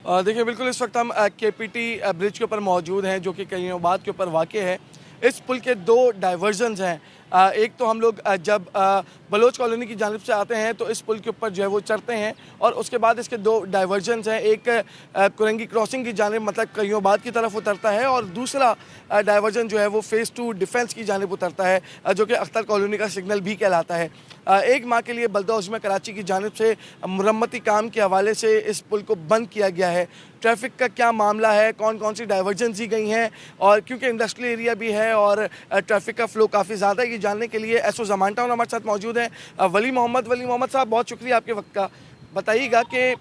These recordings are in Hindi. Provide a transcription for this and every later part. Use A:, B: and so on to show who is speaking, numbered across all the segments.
A: देखिए बिल्कुल इस वक्त हम केपीटी ब्रिज के ऊपर मौजूद हैं जो कि कईयोबाद के ऊपर वाक़ है। इस पुल के दो डाइवर्जन्स हैं। एक तो हम लोग जब बलोच कॉलोनी की जानिब से आते हैं तो इस पुल के ऊपर जो है वो चढ़ते हैं और उसके बाद इसके दो डाइवर्जन्स हैं। एक कुरंगी क्रॉसिंग की जानिब मतलब कईयोबाद की तरफ उतरता है और दूसरा डाइवर्जन जो है वो फ़ेज़ 2 डिफेंस की जानिब उतरता है जो कि अख्तर कॉलोनी का सिग्नल भी कहलाता है। एक माह के लिए बल्दा उज़्मा कराची की जानिब से मुरम्मती काम के हवाले से इस पुल को बंद किया गया है। ट्रैफिक का क्या मामला है, कौन कौन सी डाइवर्जन दी गई हैं और क्योंकि इंडस्ट्रियल एरिया भी है और ट्रैफिक का फ़्लो काफ़ी ज़्यादा है, ये जानने के लिए एसओ ज़मान टाउन हमारे साथ मौजूद हैं वली मोहम्मद साहब, बहुत शुक्रिया आपके वक्त का। बताइएगा कि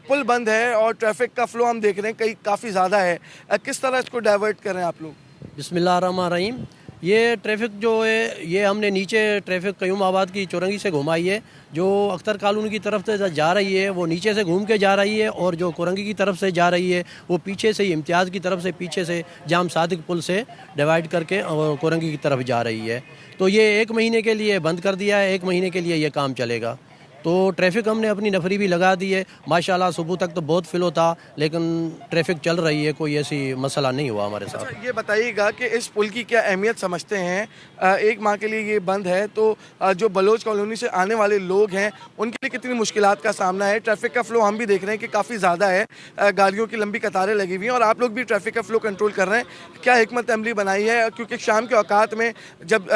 A: पुल बंद है और ट्रैफिक का फ़्लो हम देख रहे हैं कई काफ़ी ज़्यादा है, किस तरह इसको डाइवर्ट कर रहे हैं आप लोग?
B: बिस्मिल्लाहिर्रहमानिर्रहीम। ये ट्रैफिक जो है ये हमने नीचे ट्रैफिक कयूमाबाद की चौरंगी से घुमाई है। जो अख्तर कॉलोनी की तरफ से जा रही है वो नीचे से घूम के जा रही है और जो कुरंगी की तरफ से जा रही है वो पीछे से ही इम्तियाज़ की तरफ से पीछे से जाम सादिक पुल से डिवाइड करके और कुरंगी की तरफ जा रही है। तो ये 1 महीने के लिए बंद कर दिया है, 1 महीने के लिए ये काम चलेगा। तो ट्रैफिक हमने अपनी नफरी भी लगा दी है। माशाल्लाह सुबह तक तो बहुत फिलो था लेकिन ट्रैफिक चल रही है, कोई ऐसी मसला नहीं हुआ हमारे साथ।
A: अच्छा, ये बताइएगा कि इस पुल की क्या अहमियत समझते हैं? 1 माह के लिए ये बंद है तो जो बलोच कॉलोनी से आने वाले लोग हैं उनके लिए कितनी मुश्किलात का सामना है? ट्रैफिक का फ़्लो हम भी देख रहे हैं कि काफ़ी ज़्यादा है, गाड़ियों की लंबी कतारें लगी हुई हैं और आप लोग भी ट्रैफिक का फ़्लो कंट्रोल कर रहे हैं। क्या हिकमत अमली बनाई है? क्योंकि शाम के औकात में जब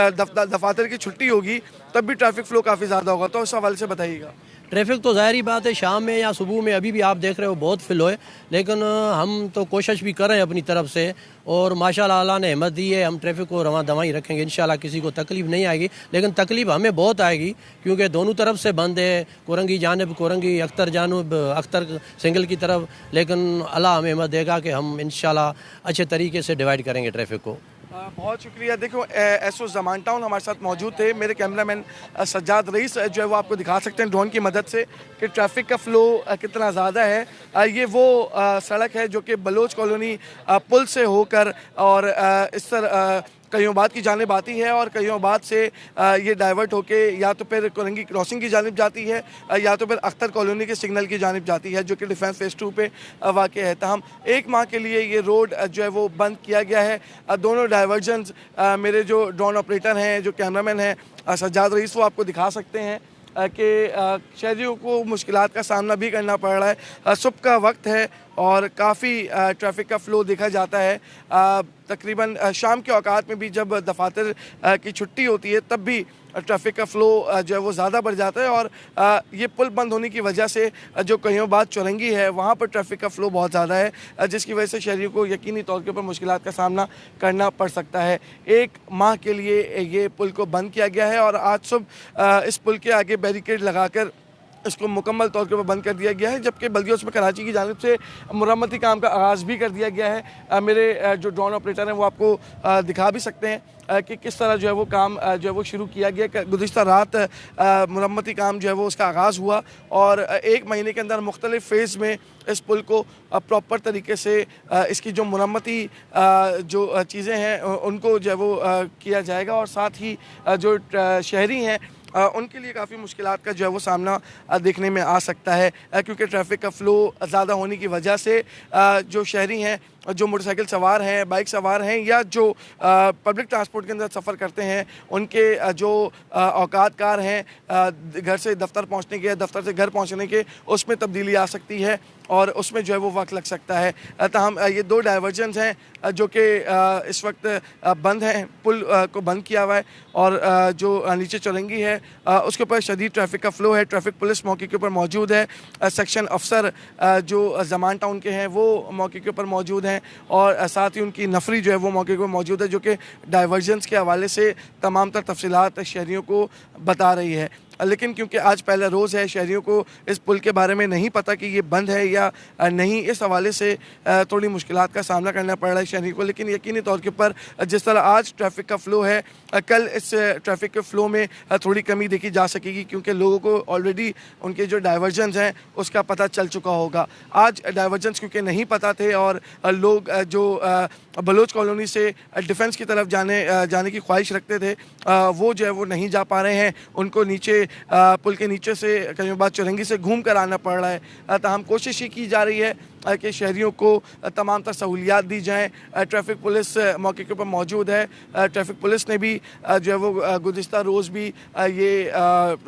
A: दफातर की छुट्टी होगी तब भी ट्रैफिक फ़्लो काफ़ी ज़्यादा होगा, तो उस हवाले से बताइएगा।
B: ट्रैफिक तो ज़ाहिर बात है शाम में या सुबह में अभी भी आप देख रहे हो बहुत फिलो है, लेकिन हम तो कोशिश भी कर रहे हैं अपनी तरफ से और माशाल्लाह अल्लाह ने हिम्मत दी है। हम ट्रैफिक को रवां दवाई रखेंगे, इंशाल्लाह किसी को तकलीफ़ नहीं आएगी, लेकिन तकलीफ़ हमें बहुत आएगी क्योंकि दोनों तरफ से बंद है, कुरंगी जानब कुरंगी अख्तर जानब अख्तर सिंगल की तरफ। लेकिन अल्लाह हमें हिम्मत देगा कि हम इंशाल्लाह अच्छे तरीके से डिवाइड करेंगे ट्रैफिक को।
A: बहुत शुक्रिया। देखो एसओ ज़मान टाउन हमारे साथ मौजूद थे। मेरे कैमरामैन सज्जाद रईस जो है वो आपको दिखा सकते हैं ड्रोन की मदद से कि ट्रैफिक का फ़्लो कितना ज़्यादा है। ये वो सड़क है जो कि बलोच कॉलोनी पुल से होकर और इस तरह कईयोबाद की जानिब आती है और कईयोबाद से ये डाइवर्ट होके या तो फिर कुरंगी क्रॉसिंग की जानिब जाती है या तो फिर अख्तर कॉलोनी के सिग्नल की जानिब जाती है जो कि डिफेंस फ़ेज़ 2 पे वाक़ है। तहम 1 माह के लिए ये रोड जो है वो बंद किया गया है। दोनों डाइवर्जन्स मेरे जो ड्रोन ऑपरेटर हैं, जो कैमरामैन हैं सज्जाद रईस, वो आपको दिखा सकते हैं कि शहरियों को मुश्किलात का सामना भी करना पड़ रहा है। सुबह का वक्त है और काफ़ी ट्रैफिक का फ़्लो देखा जाता है। तकरीबन शाम के औकात में भी जब दफातर की छुट्टी होती है तब भी ट्रैफिक का फ़्लो जो है वो ज़्यादा बढ़ जाता है और ये पुल बंद होने की वजह से जो कईयोबाद चौरंगी है वहाँ पर ट्रैफिक का फ़्लो बहुत ज़्यादा है जिसकी वजह से शहरियों को यकीनी तौर के ऊपर मुश्किलात का सामना करना पड़ सकता है। 1 माह के लिए ये पुल को बंद किया गया है और आज सुबह इस पुल के आगे बैरिकेड लगाकर इसको मुकम्मल तौर के ऊपर बंद कर दिया गया है, जबकि बल्दिया उज़्मा कराची की जानिब से मुरम्मती काम का आगाज़ भी कर दिया गया है। मेरे जो ड्रोन ऑपरेटर हैं वो आपको दिखा भी सकते हैं कि किस तरह जो है वो काम जो है वो शुरू किया गया। गुज़िश्ता रात मुरम्मती काम जो है वो उसका आगाज़ हुआ और 1 महीने के अंदर मुख्तलिफ़ फ़ेज़ में इस पुल को प्रॉपर तरीके से इसकी जो मुरम्मती जो चीज़ें हैं उनको जो है वो किया जाएगा और साथ ही जो शहरी हैं उनके लिए काफ़ी मुश्किलात का जो है वो सामना देखने में आ सकता है क्योंकि ट्रैफिक का फ़्लो ज़्यादा होने की वजह से जो शहरी हैं, जो मोटरसाइकिल सवार हैं, बाइक सवार हैं या जो पब्लिक ट्रांसपोर्ट के अंदर सफ़र करते हैं उनके जो औकात कार हैं घर से दफ्तर पहुंचने के, दफ्तर से घर पहुंचने के, उसमें तब्दीली आ सकती है और उसमें जो है वो वक्त लग सकता है। तहम ये 2 डाइवर्जन्स हैं जो कि इस वक्त बंद हैं, पुल को बंद किया हुआ है और जो नीचे चौरंगी है उसके ऊपर शदीद ट्रैफिक का फ़्लो है। ट्रैफिक पुलिस मौके के ऊपर मौजूद है, सेक्शन अफसर जो ज़मान टाउन के हैं वो मौके के ऊपर मौजूद हैं और साथ ही उनकी नफरी जो है वो मौके पर मौजूद है जो कि डाइवर्जन्स के हवाले से तमाम तर तफसीलात शहरियों को बता रही है। लेकिन क्योंकि आज पहला रोज़ है, शहरियों को इस पुल के बारे में नहीं पता कि ये बंद है या नहीं, इस हवाले से थोड़ी मुश्किलात का सामना करना पड़ रहा है शहरियों को। लेकिन यकीनी तौर के ऊपर जिस तरह आज ट्रैफिक का फ़्लो है कल इस ट्रैफिक के फ़्लो में थोड़ी कमी देखी जा सकेगी क्योंकि लोगों को ऑलरेडी उनके जो डाइवर्जन्स हैं उसका पता चल चुका होगा। आज डाइवर्जन्स क्योंकि नहीं पता थे और लोग जो बलोच कॉलोनी से डिफेंस की तरफ जाने की ख्वाहिश रखते थे वो जो है वो नहीं जा पा रहे हैं, उनको नीचे पुल के नीचे से कईयोबाद चौरंगी से घूम कर आना पड़ रहा है। तमाम कोशिश ही की जा रही है कि शहरियों को तमाम तर सहूलियात दी जाएँ। ट्रैफिक पुलिस मौके के ऊपर मौजूद है। ट्रैफिक पुलिस ने भी जो है वो गुज़िश्ता रोज़ भी ये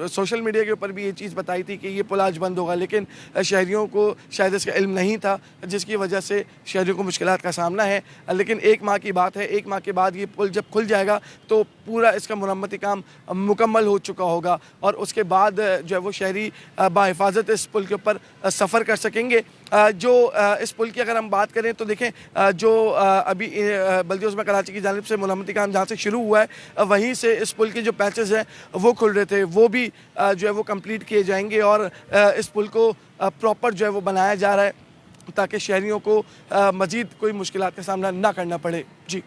A: सोशल मीडिया के ऊपर भी ये चीज़ बताई थी कि ये पुल आज बंद होगा, लेकिन शहरियों को शायद इसका इल्म नहीं था, जिसकी वजह से शहरियों को मुश्किलात का सामना है। लेकिन 1 माह की बात है, 1 माह के बाद ये पुल जब खुल जाएगा तो पूरा इसका मुरम्मती काम मुकम्मल हो चुका होगा और उसके बाद जो है वो शहरी बाहिफाजत इस पुल के ऊपर सफ़र कर सकेंगे। जो इस पुल की अगर हम बात करें तो देखें, जो अभी बल्दिया उस्मा कराची की जानिब से मुरम्मती काम जहाँ से शुरू हुआ है, वहीं से इस पुल के जो पैचेस हैं वो खुल रहे थे, वो भी जो है वो कंप्लीट किए जाएंगे और इस पुल को प्रॉपर जो है वो बनाया जा रहा है ताकि शहरियों को मज़ीद कोई मुश्किलात का सामना ना करना पड़े। जी।